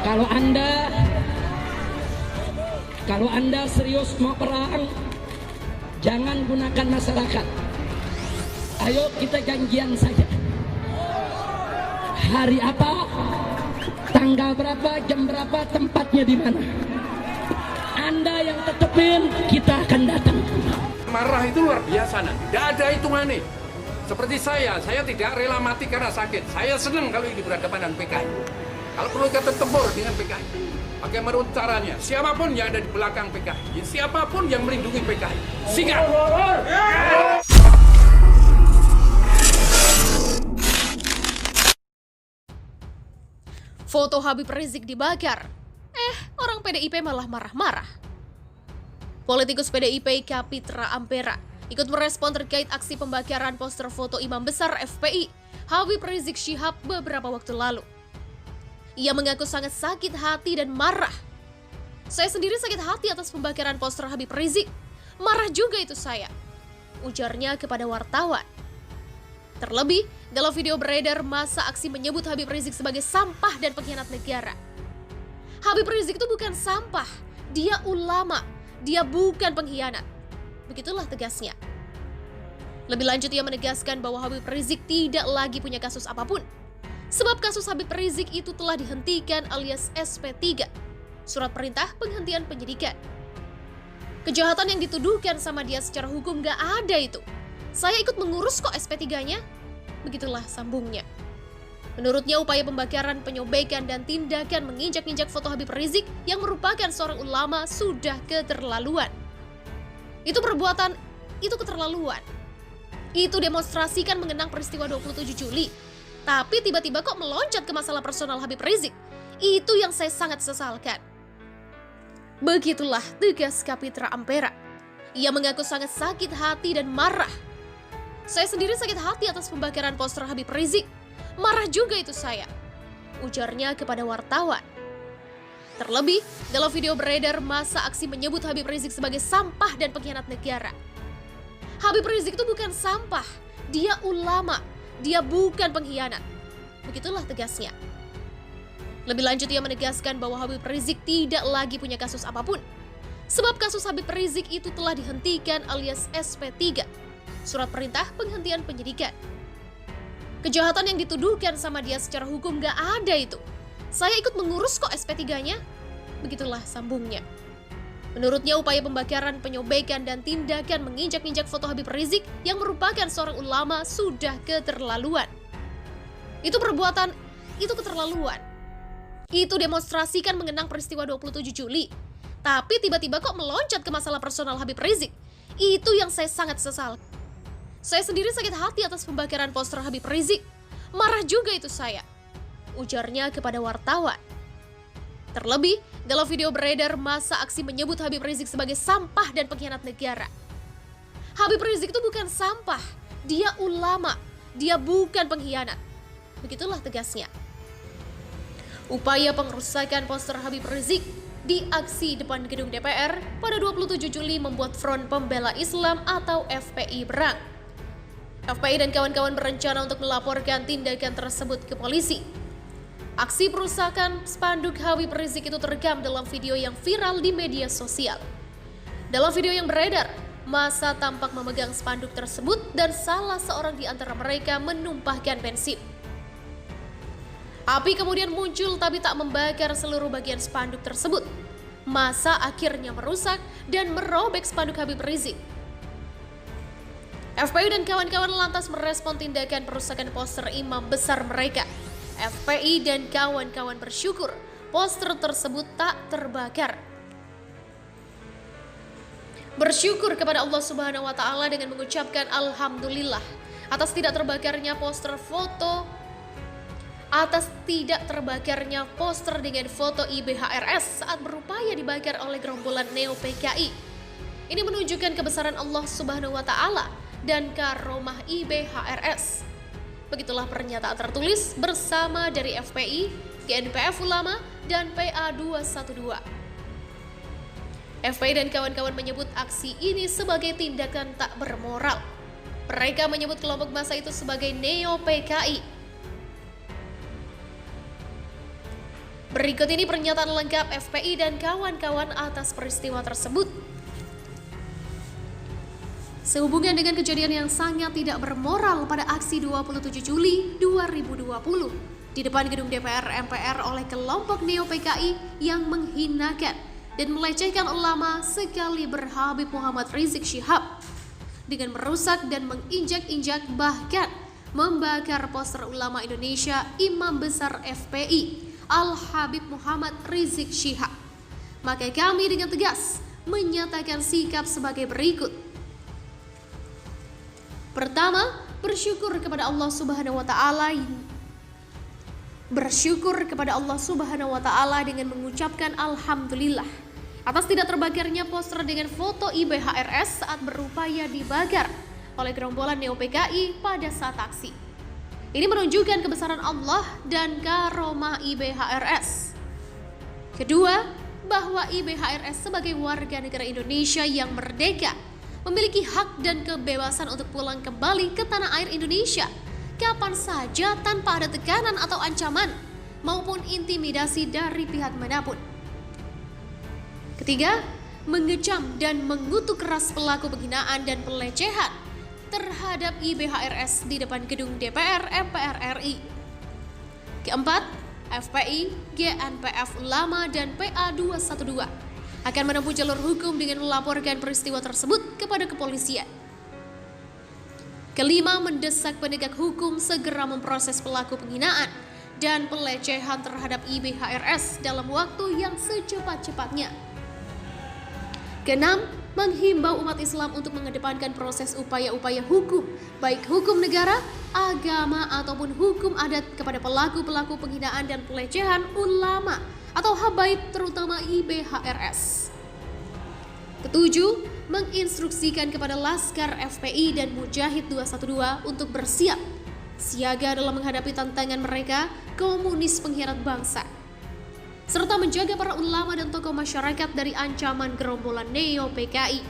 Kalau Anda serius mau perang, jangan gunakan masyarakat. Ayo kita janjian saja. Hari apa, tanggal berapa, jam berapa, tempatnya di mana. Anda yang tetepin, kita akan datang. Marah itu luar biasa, tidak ada hitungannya. Seperti saya tidak rela mati karena sakit. Saya senang kalau ini berhadapan dengan PKI. Kalau perlu kita tempur dengan PKI. Bagaimana caranya? Siapapun yang ada di belakang PKI, siapapun yang melindungi PKI, siap. Foto Habib Rizik dibakar. Orang PDIP malah marah-marah. Politikus PDIP Kapitra Ampera ikut merespon terkait aksi pembakaran poster foto Imam Besar FPI Habib Rizik Syihab beberapa waktu lalu. Ia mengaku sangat sakit hati dan marah. Saya sendiri sakit hati atas pembakaran poster Habib Rizik. Marah juga itu saya, ujarnya kepada wartawan. Terlebih, dalam video beredar masa aksi menyebut Habib Rizik sebagai sampah dan pengkhianat negara. Habib Rizik itu bukan sampah, dia ulama, dia bukan pengkhianat. Begitulah tegasnya. Lebih lanjut ia menegaskan bahwa Habib Rizik tidak lagi punya kasus apapun. Sebab kasus Habib Rizik itu telah dihentikan alias SP3, surat perintah penghentian penyidikan. Kejahatan yang dituduhkan sama dia secara hukum gak ada itu. Saya ikut mengurus kok SP3-nya. Begitulah sambungnya. Menurutnya upaya pembakaran, penyobekan, dan tindakan menginjak-injak foto Habib Rizik yang merupakan seorang ulama sudah keterlaluan. Itu perbuatan, itu keterlaluan. Itu demonstrasikan mengenang peristiwa 27 Juli. Tapi tiba-tiba kok meloncat ke masalah personal Habib Rizik. Itu yang saya sangat sesalkan. Begitulah tegas Kapitra Ampera. Ia mengaku sangat sakit hati dan marah. Saya sendiri sakit hati atas pembakaran poster Habib Rizik. Marah juga itu saya, ujarnya kepada wartawan. Terlebih, dalam video beredar masa aksi menyebut Habib Rizik sebagai sampah dan pengkhianat negara. Habib Rizik itu bukan sampah, dia ulama, dia bukan pengkhianat. Begitulah tegasnya. Lebih lanjut ia menegaskan bahwa Habib Rizik tidak lagi punya kasus apapun. Sebab kasus Habib Rizik itu telah dihentikan alias SP3, surat perintah penghentian penyidikan. Kejahatan yang dituduhkan sama dia secara hukum gak ada itu. Saya ikut mengurus kok SP3-nya. Begitulah sambungnya. Menurutnya upaya pembakaran, penyobekan, dan tindakan menginjak-injak foto Habib Rizik yang merupakan seorang ulama sudah keterlaluan. Itu perbuatan, itu keterlaluan. Itu demonstrasikan mengenang peristiwa 27 Juli. Tapi tiba-tiba kok meloncat ke masalah personal Habib Rizik. Itu yang saya sangat sesal. Saya sendiri sakit hati atas pembakaran poster Habib Rizik. Marah juga itu saya, ujarnya kepada wartawan. Terlebih, dalam video beredar masa aksi menyebut Habib Rizik sebagai sampah dan pengkhianat negara. Habib Rizik itu bukan sampah, dia ulama, dia bukan pengkhianat. Begitulah tegasnya. Upaya pengerusakan poster Habib Rizik di aksi depan gedung DPR pada 27 Juli membuat Front Pembela Islam atau FPI berang. FPI dan kawan-kawan berencana untuk melaporkan tindakan tersebut ke polisi. Aksi perusakan spanduk Habib Rizik itu terekam dalam video yang viral di media sosial. Dalam video yang beredar, massa tampak memegang spanduk tersebut dan salah seorang di antara mereka menumpahkan bensin. Api kemudian muncul tapi tak membakar seluruh bagian spanduk tersebut. Massa akhirnya merusak dan merobek spanduk Habib Rizik. FPI dan kawan-kawan lantas merespon tindakan perusakan poster imam besar mereka. FPI dan kawan-kawan bersyukur poster tersebut tak terbakar. Bersyukur kepada Allah Subhanahu wa Ta'ala dengan mengucapkan Alhamdulillah atas tidak terbakarnya poster dengan foto IBHRS saat berupaya dibakar oleh gerombolan Neo PKI. Ini menunjukkan kebesaran Allah Subhanahu wa Ta'ala dan karomah IBHRS. Begitulah pernyataan tertulis bersama dari FPI, GNPF Ulama, dan PA212. FPI dan kawan-kawan menyebut aksi ini sebagai tindakan tak bermoral. Mereka menyebut kelompok massa itu sebagai Neo PKI. Berikut ini pernyataan lengkap FPI dan kawan-kawan atas peristiwa tersebut. Sehubungan dengan kejadian yang sangat tidak bermoral pada aksi 27 Juli 2020 di depan gedung DPR MPR oleh kelompok Neo-PKI yang menghinakan dan melecehkan ulama sekaliber Habib Muhammad Rizik Syihab dengan merusak dan menginjak-injak bahkan membakar poster ulama Indonesia Imam Besar FPI Al-Habib Muhammad Rizik Syihab. Maka kami dengan tegas menyatakan sikap sebagai berikut. Pertama, bersyukur kepada Allah Subhanahu wa taala dengan mengucapkan alhamdulillah atas tidak terbakarnya poster dengan foto IBHRS saat berupaya dibakar oleh gerombolan Neo-PKI pada saat aksi. Ini menunjukkan kebesaran Allah dan karomah IBHRS. Kedua, bahwa IBHRS sebagai warga negara Indonesia yang merdeka memiliki hak dan kebebasan untuk pulang kembali ke tanah air Indonesia kapan saja tanpa ada tekanan atau ancaman maupun intimidasi dari pihak manapun. Ketiga, mengecam dan mengutuk keras pelaku penghinaan dan pelecehan terhadap IBHRS di depan gedung DPR MPR RI. Keempat, FPI, GNPF Ulama dan PA212 akan menempuh jalur hukum dengan melaporkan peristiwa tersebut kepada kepolisian. Kelima, mendesak penegak hukum segera memproses pelaku penghinaan dan pelecehan terhadap IBHRS dalam waktu yang secepat-cepatnya. Keenam, menghimbau umat Islam untuk mengedepankan proses upaya-upaya hukum, baik hukum negara, agama, ataupun hukum adat kepada pelaku-pelaku penghinaan dan pelecehan ulama atau habaib terutama IBHRS. Ketujuh, menginstruksikan kepada Laskar FPI dan Mujahid 212 untuk bersiap, siaga dalam menghadapi tantangan mereka, komunis pengkhianat bangsa, serta menjaga para ulama dan tokoh masyarakat dari ancaman gerombolan Neo-PKI.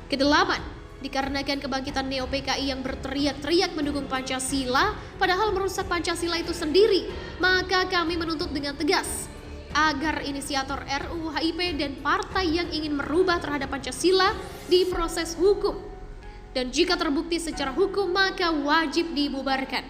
Kedelapan, dikarenakan kebangkitan Neo-PKI yang berteriak-teriak mendukung Pancasila padahal merusak Pancasila itu sendiri, maka kami menuntut dengan tegas agar inisiator RUU HIP dan partai yang ingin merubah terhadap Pancasila diproses hukum, dan jika terbukti secara hukum maka wajib dibubarkan.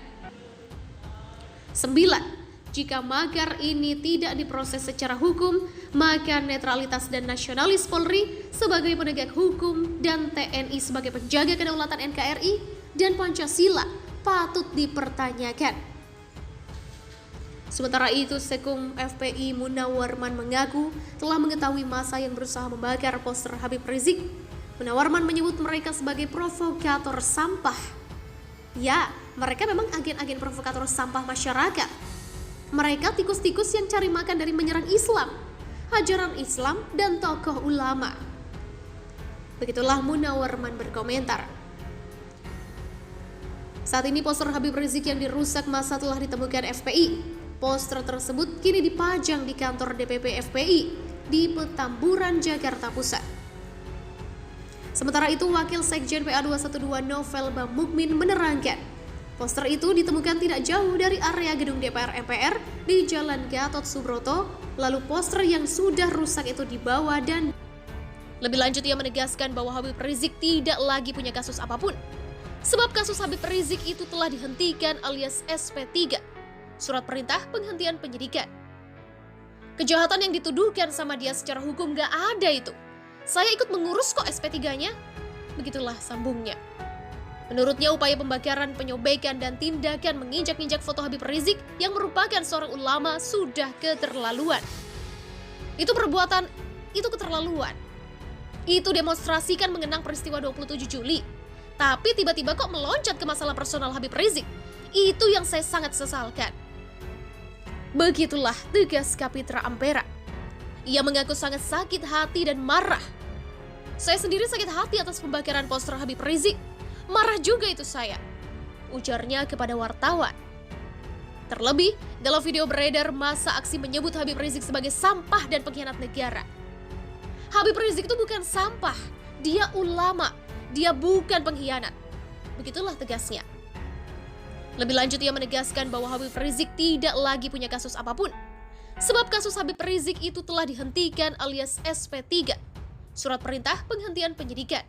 9. Jika makar ini tidak diproses secara hukum, maka netralitas dan nasionalis Polri sebagai penegak hukum dan TNI sebagai penjaga kedaulatan NKRI dan Pancasila patut dipertanyakan. Sementara itu, Sekum FPI Munawwarman mengaku telah mengetahui massa yang berusaha membakar poster Habib Rizik. Munawwarman menyebut mereka sebagai provokator sampah. Ya, mereka memang agen-agen provokator sampah masyarakat. Mereka tikus-tikus yang cari makan dari menyerang Islam, ajaran Islam, dan tokoh ulama. Begitulah Munawwarman berkomentar. Saat ini poster Habib Rizik yang dirusak massa telah ditemukan FPI. Poster tersebut kini dipajang di kantor DPP FPI di Petamburan, Jakarta Pusat. Sementara itu, Wakil Sekjen PA212 Novel Bamukmin menerangkan, poster itu ditemukan tidak jauh dari area gedung DPR MPR di Jalan Gatot Subroto, lalu poster yang sudah rusak itu dibawa dan lebih lanjut ia menegaskan bahwa Habib Rizik tidak lagi punya kasus apapun. Sebab kasus Habib Rizik itu telah dihentikan alias SP3, surat perintah penghentian penyidikan. Kejahatan yang dituduhkan sama dia secara hukum gak ada itu. Saya ikut mengurus kok SP3-nya. Begitulah sambungnya. Menurutnya upaya pembakaran, penyobekan, dan tindakan menginjak-injak foto Habib Rizik yang merupakan seorang ulama sudah keterlaluan. Itu keterlaluan. Itu demonstrasikan mengenang peristiwa 27 Juli. Tapi tiba-tiba kok meloncat ke masalah personal Habib Rizik. Itu yang saya sangat sesalkan. Begitulah tegas Kapitra Ampera. Ia mengaku sangat sakit hati dan marah. Saya sendiri sakit hati atas pembakaran poster Habib Rizik. Marah juga itu saya, ujarnya kepada wartawan. Terlebih, dalam video beredar masa aksi menyebut Habib Rizik sebagai sampah dan pengkhianat negara. Habib Rizik itu bukan sampah, dia ulama, dia bukan pengkhianat. Begitulah tegasnya. Lebih lanjut ia menegaskan bahwa Habib Rizik tidak lagi punya kasus apapun. Sebab kasus Habib Rizik itu telah dihentikan alias SP3, Surat Perintah Penghentian Penyidikan.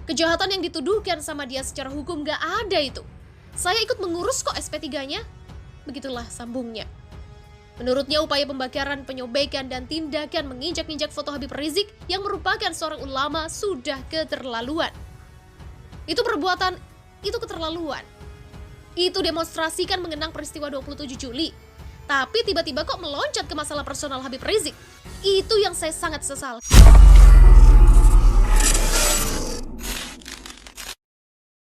Kejahatan yang dituduhkan sama dia secara hukum gak ada itu. Saya ikut mengurus kok SP3-nya. Begitulah sambungnya. Menurutnya upaya pembakaran, penyobekan, dan tindakan menginjak-injak foto Habib Rizik yang merupakan seorang ulama sudah keterlaluan. Itu perbuatan, itu keterlaluan. Itu demonstrasikan mengenang peristiwa 27 Juli. Tapi tiba-tiba kok meloncat ke masalah personal Habib Rizik. Itu yang saya sangat sesal.